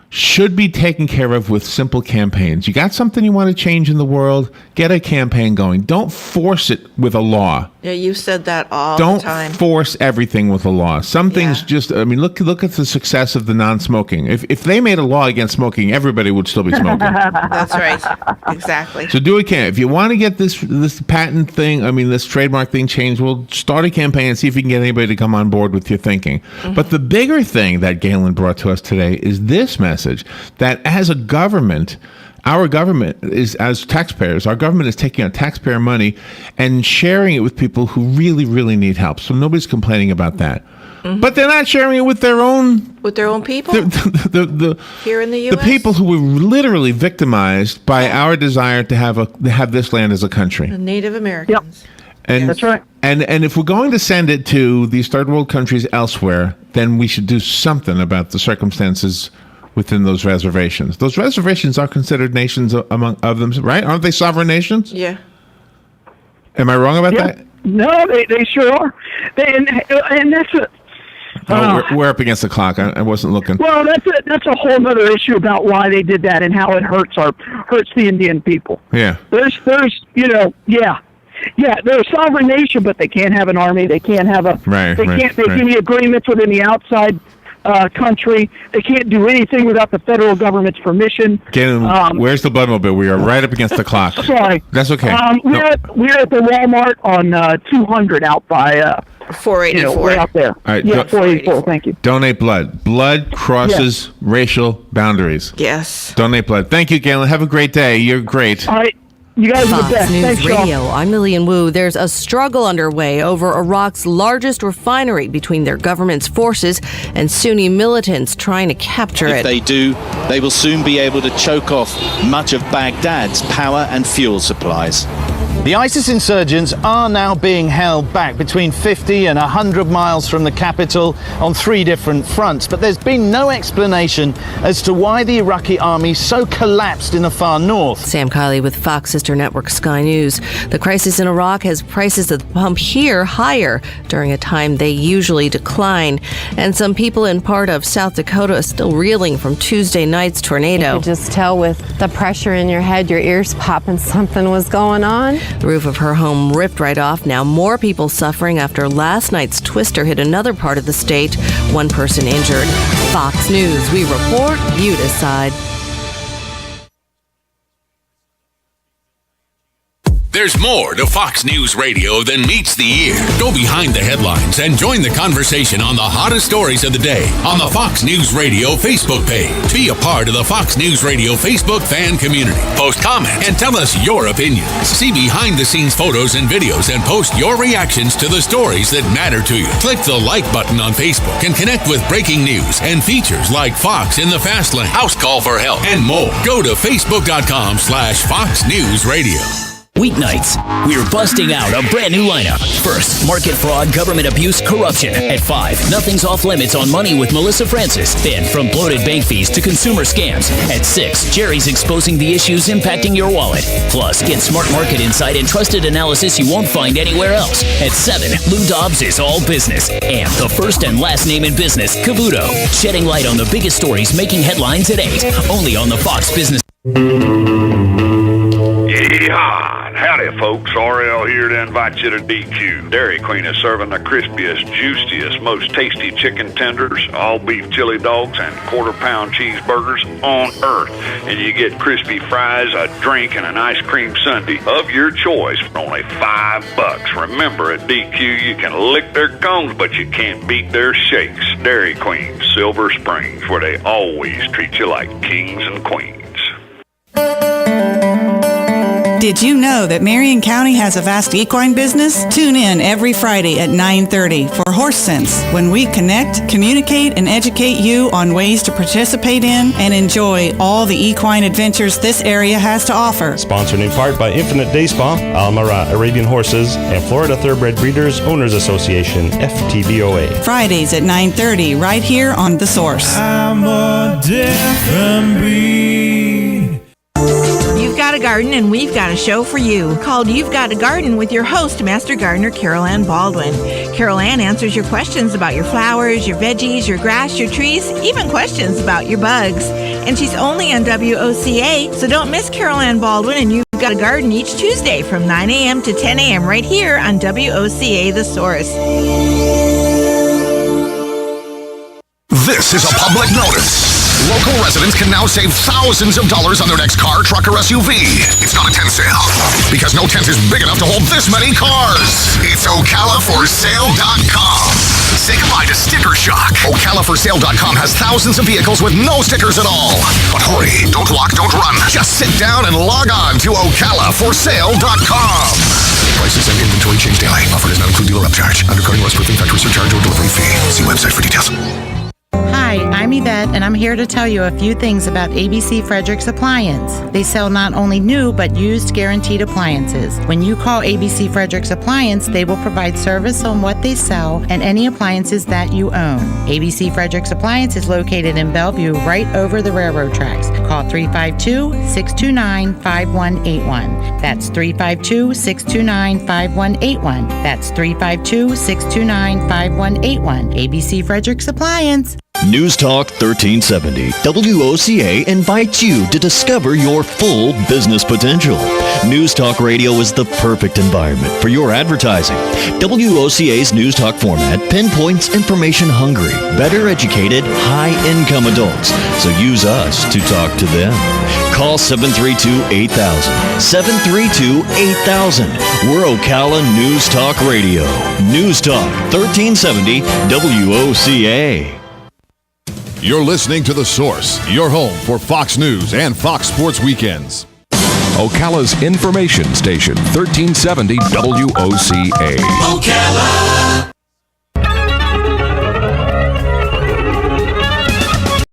should be taken care of with simple campaigns. You got something you want to change in the world, get a campaign going. Don't force it with a law. Yeah, you've said that all Don't the time. force everything with a law. Some things look at the success of the non-smoking. If they made a law against smoking, everybody would still be smoking. That's right. Exactly. So do what you can. If you want to get this patent thing, this trademark thing changed, we'll start a campaign and see if we can get anybody to come on board with your thinking. But the bigger thing that Galen brought to us today is this message, that as a government, our government is, as taxpayers, our government is taking out taxpayer money and sharing it with people who really, really need help. So nobody's complaining about that. But they're not sharing it with their own people the here in the the U.S. people who were literally victimized by our desire to have this land as a country. The Native Americans. And that's right. And if we're going to send it to these third world countries elsewhere, then we should do something about the circumstances within those reservations. Those reservations are considered nations among of them, right? Aren't they sovereign nations? Yeah. Am I wrong about that? No, they sure are. And that's a. We're up against the clock. I wasn't looking. Well, that's a whole other issue about why they did that and how it hurts the Indian people. Yeah. There's they're a sovereign nation, but they can't have an army. They can't have They can't make any agreements with any outside country. They can't do anything without the federal government's permission. Galen, where's the Bloodmobile? We are right up against the clock. Sorry. That's okay. We're at the Walmart on 200 out by 484. Way out there. All right, 484. Thank you. Donate blood. Blood crosses racial boundaries. Yes. Donate blood. Thank you, Galen. Have a great day. You're great. All right. You guys are the Fox best. News Thanks, Radio. y'all. I'm Lillian Wu. There's a struggle underway over Iraq's largest refinery between their government's forces and Sunni militants trying to capture If it. they do, they will soon be able to choke off much of Baghdad's power and fuel supplies. The ISIS insurgents are now being held back between 50 and 100 miles from the capital on 3 different fronts, but there's been no explanation as to why the Iraqi army so collapsed in the far north. Sam Kiley with Fox Sister Network Sky News. The crisis in Iraq has prices at the pump here higher during a time they usually decline. And some people in part of South Dakota are still reeling from Tuesday night's tornado. You could just tell with the pressure in your head, your ears popping, something was going on. The roof of her home ripped right off. Now more people suffering after last night's twister hit another part of the state. 1 person injured. Fox News. We report, you decide. There's more to Fox News Radio than meets the ear. Go behind the headlines and join the conversation on the hottest stories of the day on the Fox News Radio Facebook page. Be a part of the Fox News Radio Facebook fan community. Post comments and tell us your opinions. See behind-the-scenes photos and videos and post your reactions to the stories that matter to you. Click the like button on Facebook and connect with breaking news and features like Fox in the Fast Lane, House Call for Help, and more. Go to Facebook.com/Fox News Radio. Weeknights, we're busting out a brand new lineup. First, market fraud, government abuse, corruption. At 5, nothing's off limits on money with Melissa Francis. Then, from bloated bank fees to consumer scams. At 6, Jerry's exposing the issues impacting your wallet. Plus, get smart market insight and trusted analysis you won't find anywhere else. At 7, Lou Dobbs is all business. And the first and last name in business, Cavuto, shedding light on the biggest stories making headlines at 8. Only on the Fox Business. Yeehaw! Howdy, folks. RL here to invite you to DQ. Dairy Queen is serving the crispiest, juiciest, most tasty chicken tenders, all beef chili dogs, and quarter-pound cheeseburgers on earth. And you get crispy fries, a drink, and an ice cream sundae of your choice for only $5. Remember, at DQ, you can lick their cones, but you can't beat their shakes. Dairy Queen, Silver Springs, where they always treat you like kings and queens. Did you know that Marion County has a vast equine business? Tune in every Friday at 9:30 for Horse Sense, when we connect, communicate, and educate you on ways to participate in and enjoy all the equine adventures this area has to offer. Sponsored in part by Infinite Day Spa, Almara Arabian Horses, and Florida Thoroughbred Breeders Owners Association, FTBOA. Fridays at 9:30 right here on The Source. I'm a different breed. You've got a garden and we've got a show for you called You've Got a Garden with your host, Master Gardener Carol Ann Baldwin. Carol Ann answers your questions about your flowers, your veggies, your grass, your trees, even questions about your bugs. And she's only on WOCA, so don't miss Carol Ann Baldwin and You've Got a Garden each Tuesday from 9 a.m. to 10 a.m. right here on WOCA The Source. This is a public notice. Local residents can now save thousands of dollars on their next car, truck, or SUV. It's not a tent sale, because no tent is big enough to hold this many cars. It's OcalaForSale.com. Say goodbye to sticker shock. OcalaForSale.com has thousands of vehicles with no stickers at all. But hurry, don't walk, don't run. Just sit down and log on to OcalaForSale.com. Prices and inventory change daily. Offer does not include dealer dealer upcharge. Undercoating less roofing factory surcharge or delivery fee. See website for details. Hi, I'm Yvette, and I'm here to tell you a few things about ABC Fredericks Appliance. They sell not only new, but used guaranteed appliances. When you call ABC Fredericks Appliance, they will provide service on what they sell and any appliances that you own. ABC Fredericks Appliance is located in Bellevue, right over the railroad tracks. Call 352-629-5181. That's 352-629-5181. That's 352-629-5181. ABC Fredericks Appliance. News Talk 1370 WOCA invites you to discover your full business potential. News Talk Radio is the perfect environment for your advertising. WOCA's News Talk format pinpoints information-hungry, better educated, high-income adults. So use us to talk to them. Call 732-8000. 732-8000. We're Ocala News Talk Radio. News Talk 1370 WOCA. You're listening to The Source, your home for Fox News and Fox Sports Weekends. Ocala's information station, 1370 WOCA. Ocala.